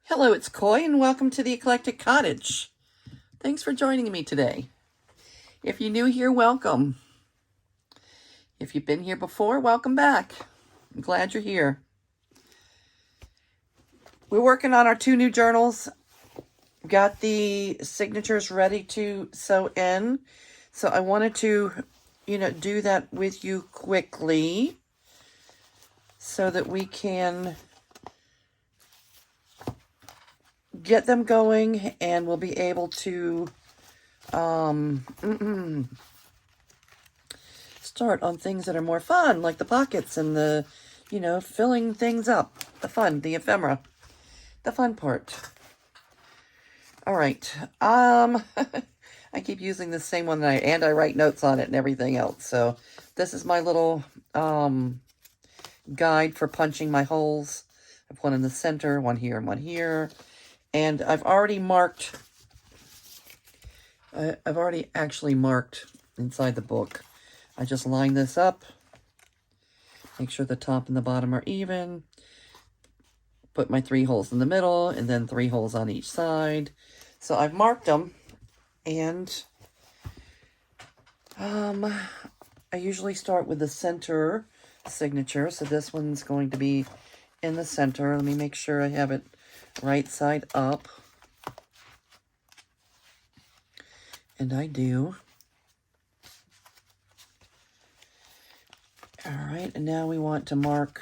Hello, it's Coy, and welcome to the Eclectic Cottage. Thanks for joining me today. If you're new here, welcome. If you've been here before, welcome back. I'm glad you're here. We're working on our 2 new journals. Got the signatures ready to sew in. So I wanted to, do that with you quickly so that we can get them going, and we'll be able to start on things that are more fun, like the pockets and the, filling things up. The ephemera, the fun part. All right. I keep using the same one and I write notes on it and everything else. So this is my little guide for punching my holes. I have one in the center, one here, and one here. And I've already marked, I've already actually marked inside the book. I just line this up, make sure the top and the bottom are even, put my 3 holes in the middle, and then 3 holes on each side. So I've marked them, and I usually start with the center signature. So this one's going to be in the center. Let me make sure I have it right side up. And I do. All right, and now we want to mark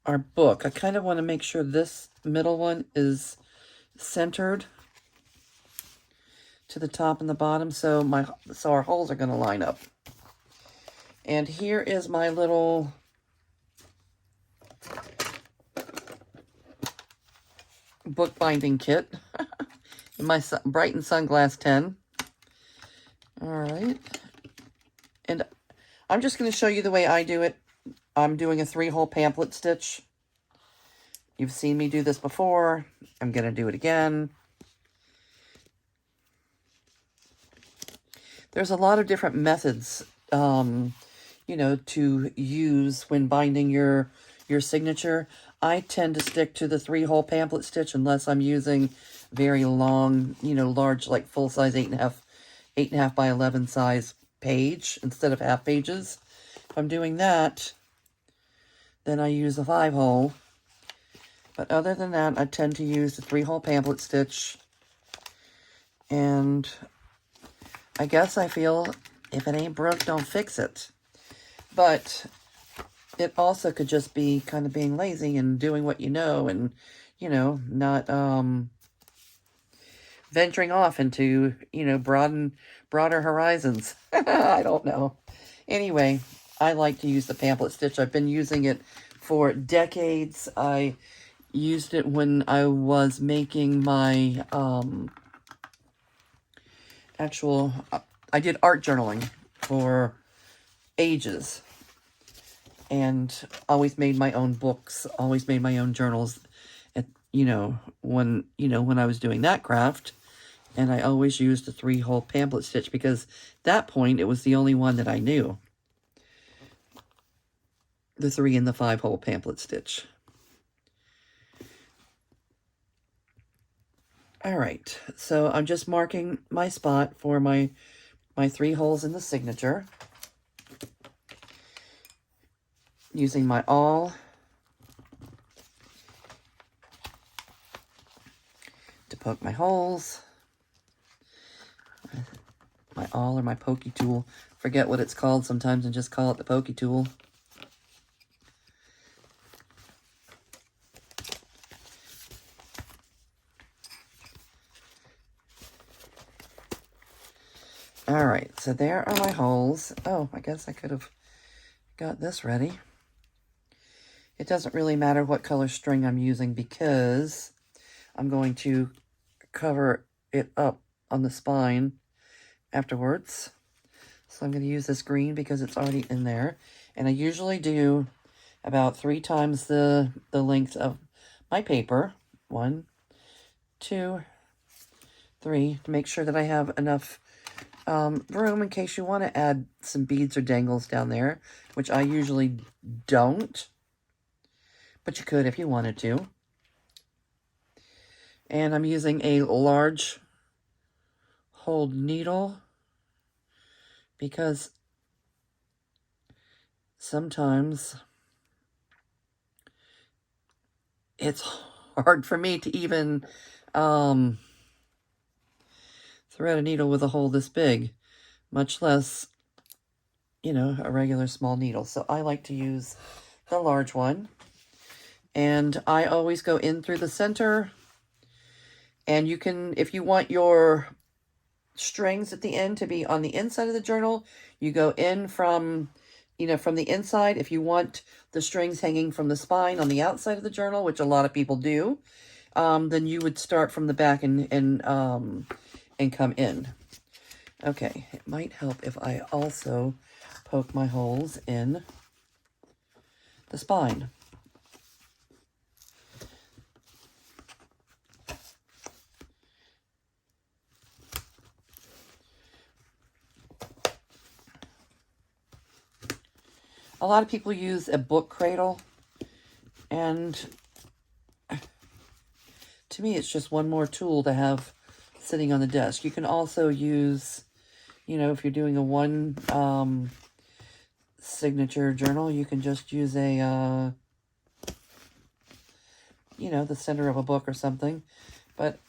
our book. I kind of want to make sure this middle one is centered to the top and the bottom, so our holes are going to line up. And here is my little bookbinding kit in my Brighton Sunglass 10. All right. And I'm just going to show you the way I do it. I'm doing a 3-hole pamphlet stitch. You've seen me do this before. I'm going to do it again. There's a lot of different methods, to use when binding your signature. I tend to stick to the 3-hole pamphlet stitch unless I'm using very long, large, like full-size 8.5 by 11 size page instead of half pages. If I'm doing that, then I use a 5-hole. But other than that, I tend to use the 3-hole pamphlet stitch. And I guess I feel if it ain't broke, don't fix it. But it also could just be kind of being lazy and doing what you know, and, not venturing off into, broader horizons. I don't know. Anyway, I like to use the pamphlet stitch. I've been using it for decades. I used it when I was making my I did art journaling for ages, and always made my own books, always made my own journals at, when I was doing that craft. And I always used the 3-hole pamphlet stitch because at that point it was the only one that I knew. The 3 and the 5-hole pamphlet stitch. All right, so I'm just marking my spot for my 3 holes in the signature, using my awl to poke my holes. My awl or my pokey tool. Forget what it's called sometimes and just call it the pokey tool. All right, so there are my holes. Oh, I guess I could have got this ready. It doesn't really matter what color string I'm using because I'm going to cover it up on the spine afterwards. So I'm going to use this green because it's already in there. And I usually do about 3 times the length of my paper. 1, 2, 3, to make sure that I have enough room in case you want to add some beads or dangles down there, which I usually don't. but you could if you wanted to. And I'm using a large hold needle because sometimes it's hard for me to even thread a needle with a hole this big, much less, you know, a regular small needle. So I like to use the large one. And I always go in through the center. And you can, if you want your strings at the end to be on the inside of the journal, you go in from, you know, from the inside. If you want the strings hanging from the spine on the outside of the journal, which a lot of people do, then you would start from the back and come in. Okay, it might help if I also poke my holes in the spine. A lot of people use a book cradle, and to me, it's just one more tool to have sitting on the desk. You can also use, you know, if you're doing a one signature journal, you can just use a, you know, the center of a book or something. But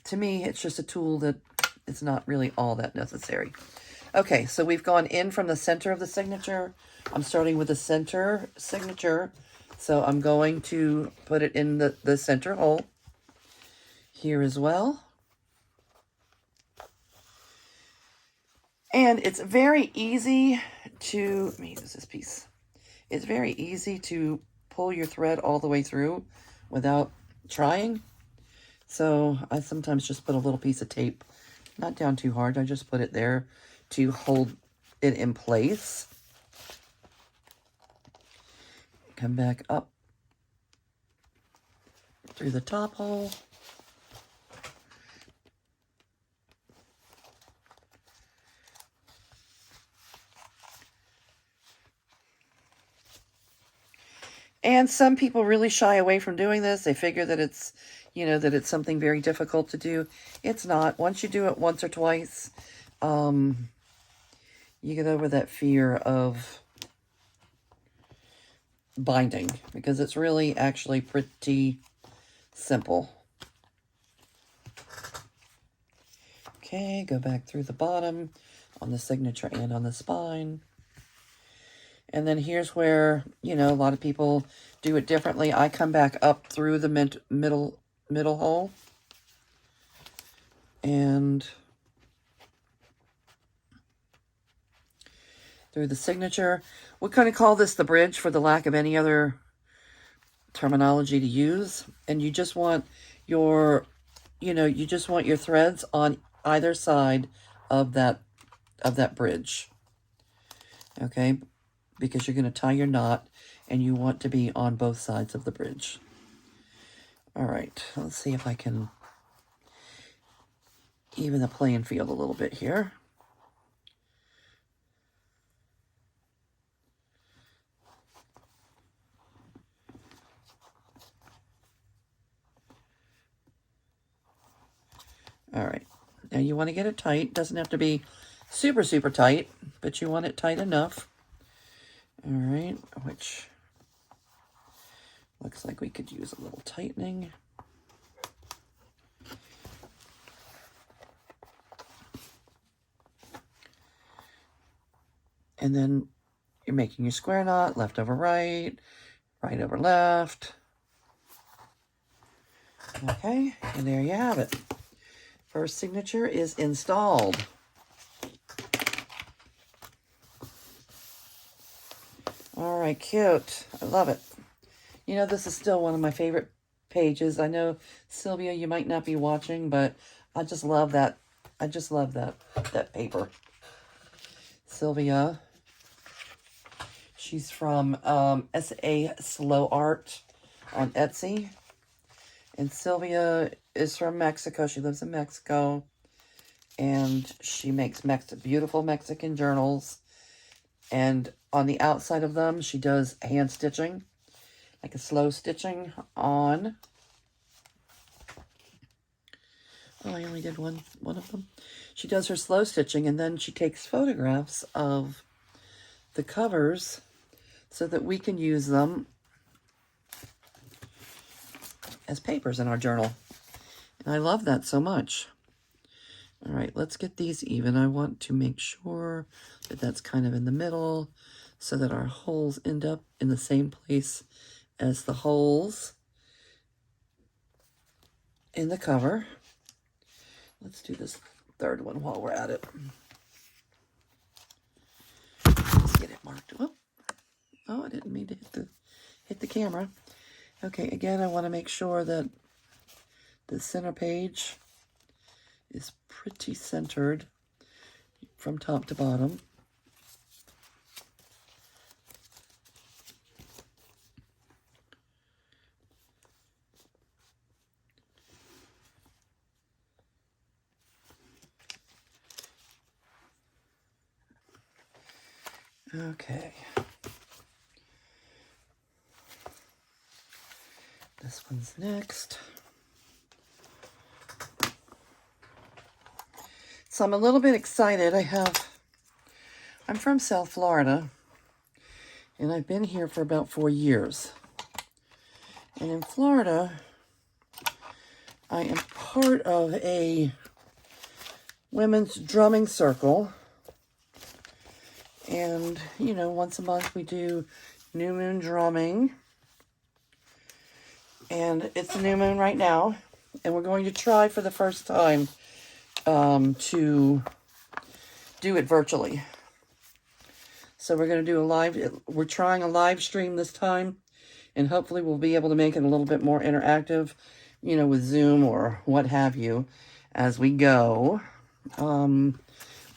to me, it's just a tool that it's not really all that necessary. Okay, so we've gone in from the center of the signature. I'm starting with the center signature. So I'm going to put it in the center hole here as well. And it's very easy to, let me use this piece. It's very easy to pull your thread all the way through without trying. So I sometimes just put a little piece of tape, not down too hard. I just put it there to hold it in place. Come back up through the top hole. And some people really shy away from doing this. They figure that it's, you know, that it's something very difficult to do. It's not. Once you do it once or twice, you get over that fear of binding, because it's really actually pretty simple. Okay, go back through the bottom on the signature and on the spine. And then here's where, you know, a lot of people do it differently. I come back up through the middle hole. And through the signature. We kind of call this the bridge for the lack of any other terminology to use. And you just want your, you know, you just want your threads on either side of that bridge. Okay? Because you're going to tie your knot and you want to be on both sides of the bridge. All right, let's see if I can even the playing field a little bit here. All right, now you want to get it tight. Doesn't have to be super, super tight, but you want it tight enough. All right, which looks like we could use a little tightening. And then you're making your square knot, left over right, right over left. Okay, and there you have it. First signature is installed. All right, cute. I love it. You know, this is still one of my favorite pages. I know, Sylvia, you might not be watching, but I just love that. I just love that paper. Sylvia, she's from S.A. Slow Art on Etsy. And Sylvia is from Mexico. She lives in Mexico. And she makes beautiful Mexican journals. And on the outside of them, she does hand stitching. like a slow stitching on. Oh, I only did one of them. She does her slow stitching, and then she takes photographs of the covers so that we can use them as papers in our journal. And I love that so much. All right, let's get these even. I want to make sure that that's kind of in the middle so that our holes end up in the same place as the holes in the cover. Let's do this third one while we're at it. Let's get it marked. Oh, I didn't mean to hit the camera. Okay, again, I want to make sure that the center page is pretty centered from top to bottom. Okay. This one's next. So I'm a little bit excited. I'm from South Florida, and I've been here for about 4 years. And in Florida, I am part of a women's drumming circle. And, you know, once a month we do new moon drumming. And it's a new moon right now. And we're going to try for the first time to do it virtually. So we're going to do we're trying a live stream this time. And hopefully we'll be able to make it a little bit more interactive, you know, with Zoom or what have you as we go.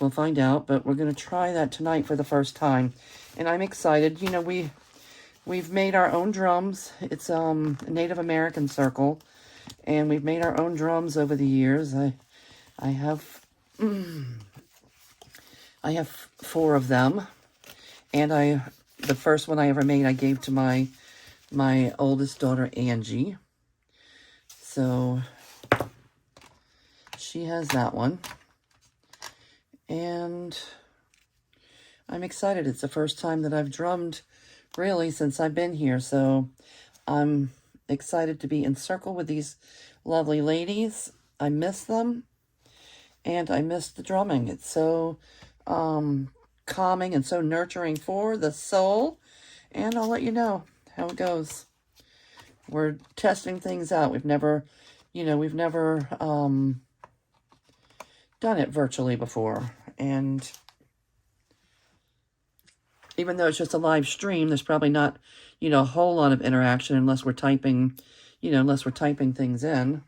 We'll find out, but we're going to try that tonight for the first time. And I'm excited. You know, we've made our own drums. It's a Native American circle, and we've made our own drums over the years. I have 4 of them, and the first one I ever made I gave to my oldest daughter, Angie. So she has that one. And I'm excited. It's the first time that I've drummed, really, since I've been here. So I'm excited to be in circle with these lovely ladies. I miss them, and I miss the drumming. It's so calming and so nurturing for the soul. And I'll let you know how it goes. We're testing things out. We've never done it virtually before, and even though it's just a live stream, there's probably not, you know, a whole lot of interaction unless we're typing, you know, things in.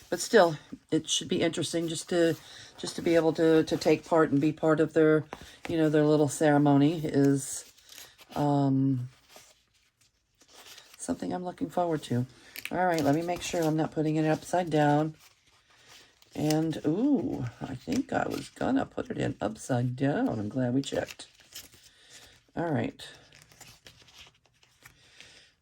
But still, it should be interesting just to be able to take part and be part of their, you know, their little ceremony is something I'm looking forward to. All right, let me make sure I'm not putting it upside down. And, ooh, I think I was gonna put it in upside down. I'm glad we checked. All right.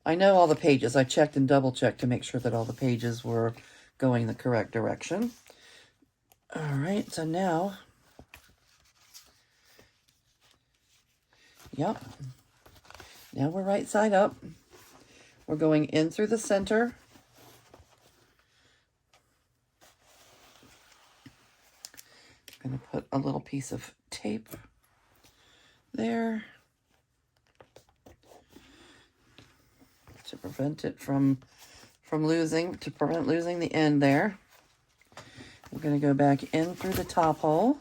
I know all the pages. I checked and double-checked to make sure that all the pages were going the correct direction. All right, so now, yep. Now we're right side up. We're going in through the center. I'm going to put a little piece of tape there to prevent it from prevent losing the end there. We're going to go back in through the top hole.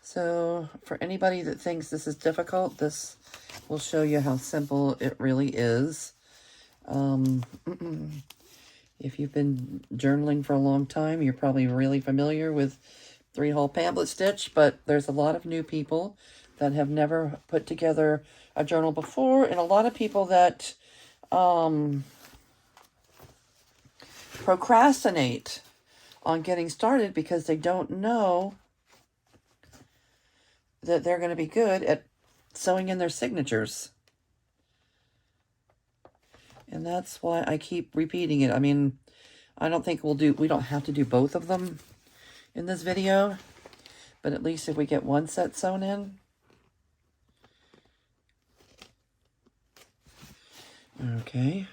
So for anybody that thinks this is difficult, this will show you how simple it really is. If you've been journaling for a long time, you're probably really familiar with 3-hole pamphlet stitch, but there's a lot of new people that have never put together a journal before, and a lot of people that procrastinate on getting started because they don't know that they're going to be good at sewing in their signatures. And that's why I keep repeating it. I mean, I don't think we don't have to do both of them in this video, but at least if we get one set sewn in. Okay.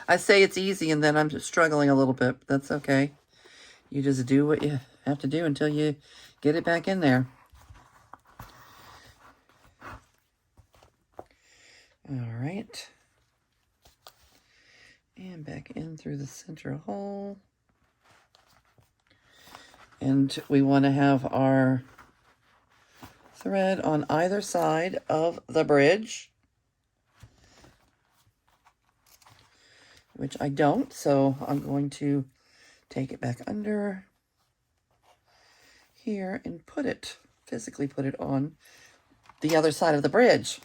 I say it's easy and then I'm just struggling a little bit, but that's okay. You just do what you have to do until you get it back in there. All right. And back in through the center hole. And we want to have our thread on either side of the bridge, which I don't, so I'm going to take it back under here and physically put it on the other side of the bridge.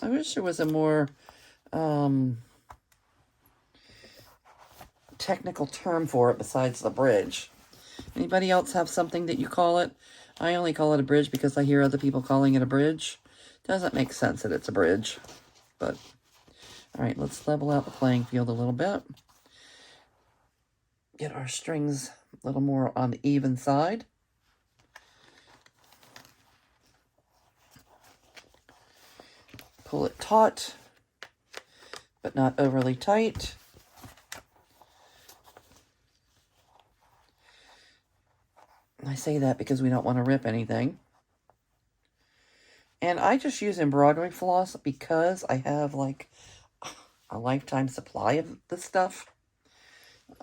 I wish there was a more technical term for it besides the bridge. Anybody else have something that you call it? I only call it a bridge because I hear other people calling it a bridge. Doesn't make sense that it's a bridge, but all right, let's level out the playing field a little bit. Get our strings a little more on the even side. Pull it taut, but not overly tight. I say that because we don't want to rip anything. And I just use embroidery floss because I have like a lifetime supply of this stuff.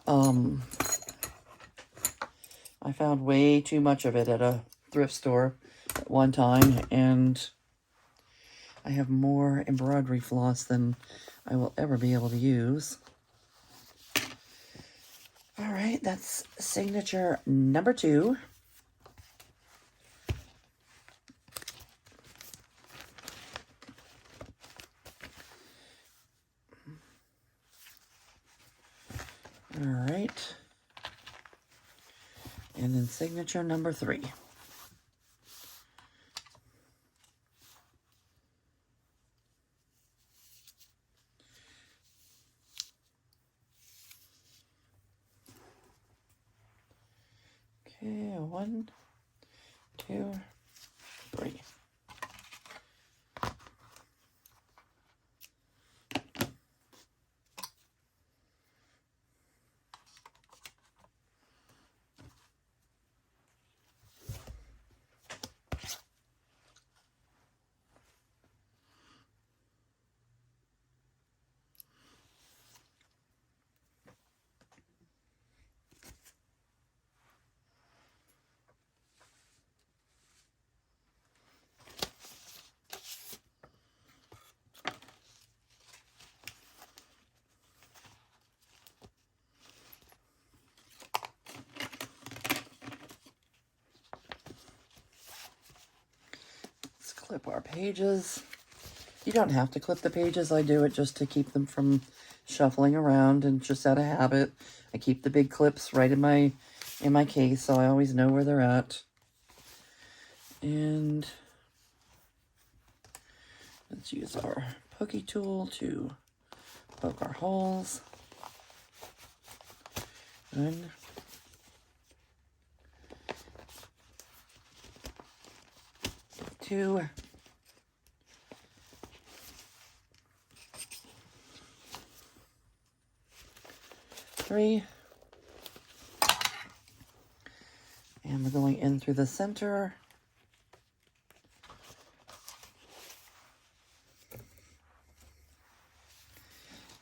I found way too much of it at a thrift store at one time, and I have more embroidery floss than I will ever be able to use. All right, that's signature number 2. All right. And then signature number 3. Okay, 1, 2, 3. Let's clip our pages. You don't have to clip the pages. I do it just to keep them from shuffling around and just out of habit. I keep the big clips right in my case, so I always know where they're at. And let's use our pokey tool to poke our holes. 1, 2, 3, and we're going in through the center.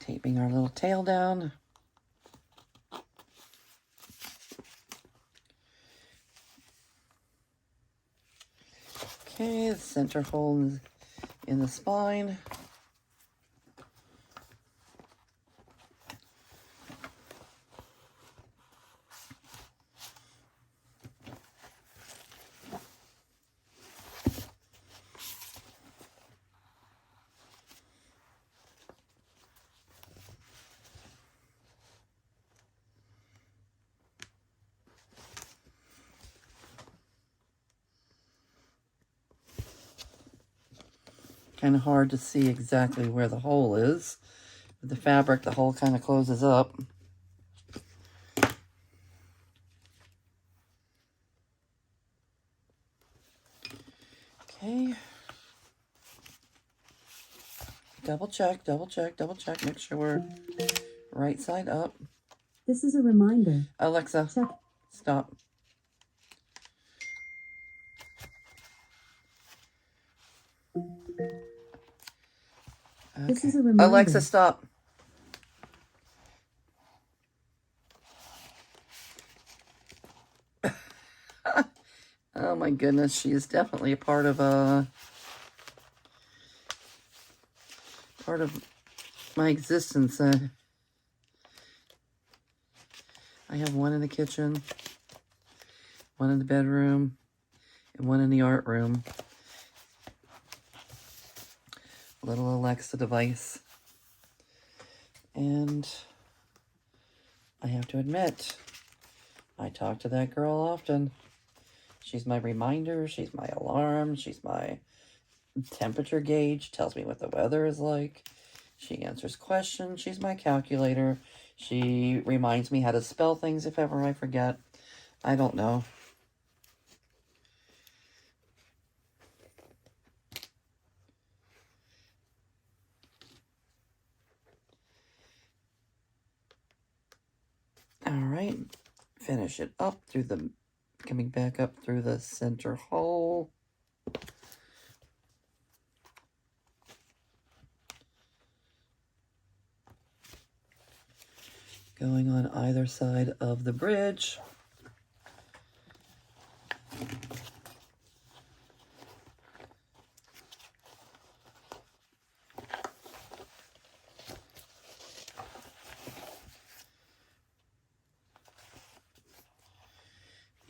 Taping our little tail down. Okay, the center hole in the spine. kind of hard to see exactly where the hole is. With the fabric, the hole kind of closes up. Okay. Double check, make sure we're right side up. This is a reminder. Alexa, check. Stop. Okay. This is a reminder. Alexa, stop. Oh my goodness, she is definitely a part of my existence. I have one in the kitchen, one in the bedroom, and one in the art room. Little Alexa device. And I have to admit, I talk to that girl often. She's my reminder, she's my alarm, she's my temperature gauge, tells me what the weather is like. She answers questions, she's my calculator. She reminds me how to spell things if ever I forget. I don't know. All right, finish it up through the, coming back up through the center hole. Going on either side of the bridge.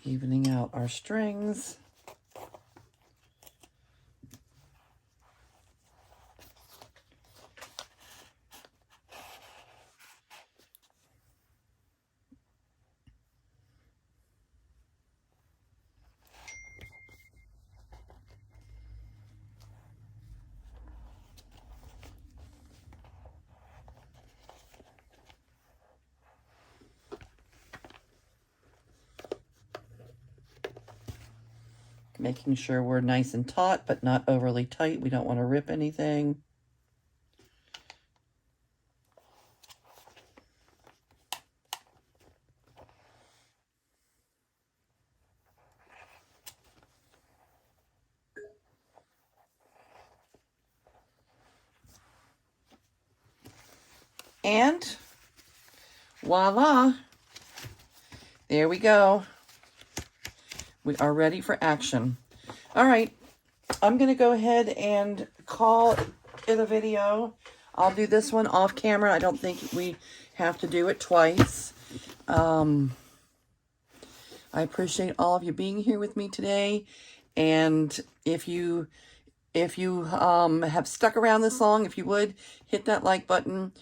Evening out our strings. Making sure we're nice and taut, but not overly tight. We don't want to rip anything. And voila, there we go. We are ready for action. All right, I'm going to go ahead and call it a video. I'll do this one off camera. I don't think we have to do it twice. I appreciate all of you being here with me today. And if you have stuck around this long, if you would, hit that like button.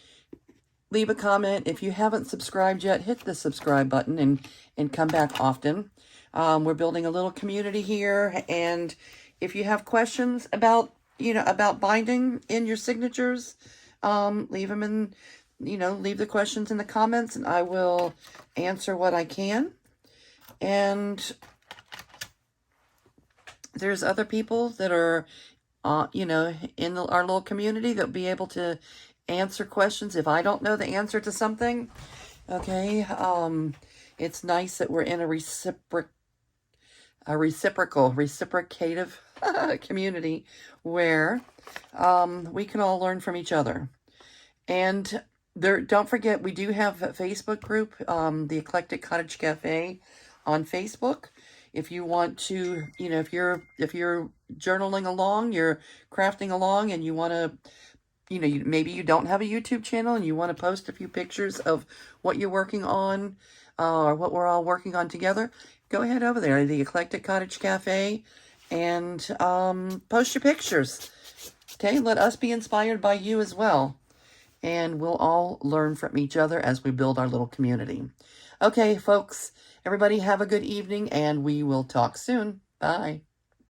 Leave a comment. If you haven't subscribed yet, hit the subscribe button and come back often. We're building a little community here, and if you have questions about, about binding in your signatures, leave them in, leave the questions in the comments, and I will answer what I can. And there's other people that are, in our little community that'll be able to answer questions if I don't know the answer to something. Okay, it's nice that we're in a reciprocative community where we can all learn from each other. And don't forget, we do have a Facebook group, the Eclectic Cottage Cafe on Facebook. If you want to, if you're journaling along, you're crafting along, and you want to, maybe you don't have a YouTube channel and you want to post a few pictures of what you're working on, or what we're all working on together, go ahead over there to the Eclectic Cottage Cafe and post your pictures. Okay, let us be inspired by you as well. And we'll all learn from each other as we build our little community. Okay, folks, everybody have a good evening, and we will talk soon. Bye.